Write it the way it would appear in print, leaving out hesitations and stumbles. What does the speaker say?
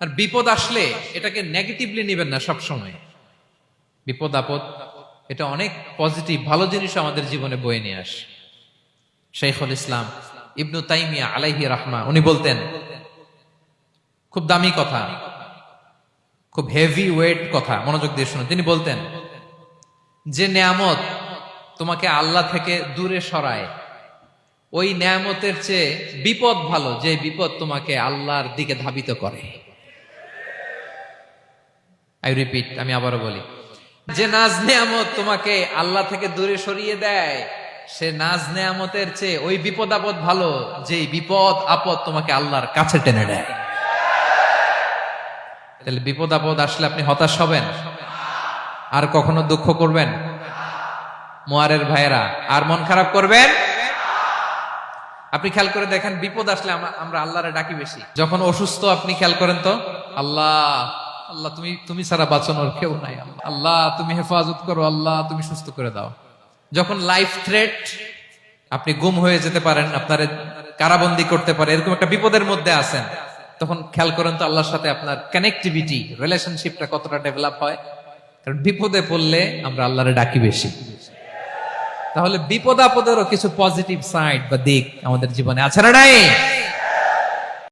আর বিপদ আসলে এটাকে নেগেটিভলি নেবেন না সব সময়। বিপদ আপদ এটা অনেক পজিটিভ ভালো জিনিস আমাদের জীবনে বয়ে নিয়ে আসে। শাইখুল ইসলাম ইবনু তাইমিয়া আলাইহি রাহমা উনি বলতেন, খুব দামি কথা, খুব হেভি ওয়েট কথা, মনোযোগ দিয়ে শুনুন। তিনি বলতেন, যে নেয়ামত তোমাকে আল্লাহ থেকে দূরে সরায়, ওই নেয়ামতের চেয়ে বিপদ ভালো, যে বিপদ তোমাকে আল্লাহর দিকে ধাবিত করে। আই রিপিট, আমি আবারও বলি, যে নাজ নেয়ামত তোমাকে আল্লাহ থেকে দূরে সরিয়ে দেয়, সে নাজ নেয়ামতের চেয়ে ওই বিপদ আপদ ভালো, যে বিপদ আপদ তোমাকে আল্লাহর কাছে টেনে দেয়। তাহলে বিপদ আপদ আসলে আপনি হতাশ হবেন? আর কখনো দুঃখ করবেন? মোয়ারের ভাইয়েরা, আর মন খারাপ করবেন? আপনি খেয়াল করে দেখেন, বিপদ আসলে আমরা আল্লাহরে ডাকি বেশি। যখন অসুস্থ আপনি খেয়াল করেন তো, আল্লাহ আল্লাহ তুমি ছাড়া বাঁচানোর কেউ নাই, আল্লাহ তুমি হেফাজত করো, আল্লাহ তুমি সুস্থ করে দাও। যখন লাইফ থ্রেট, আপনি গুম হয়ে যেতে পারেন, আপনার কারাবন্দি করতে পারে, এরকম একটা বিপদের মধ্যে আছেন, তখন খেয়াল করেন তো আল্লাহর সাথে আপনার কানেক্টিভিটি, রিলেশনশিপটা কতটা ডেভেলপ হয়। কারণ বিপদে পড়লে আমরা আল্লাহরে ডাকি বেশি। তাহলে বিপদ আপদেরও কিছু পজিটিভ সাইড বা দিক আমাদের জীবনে আছে না নাই?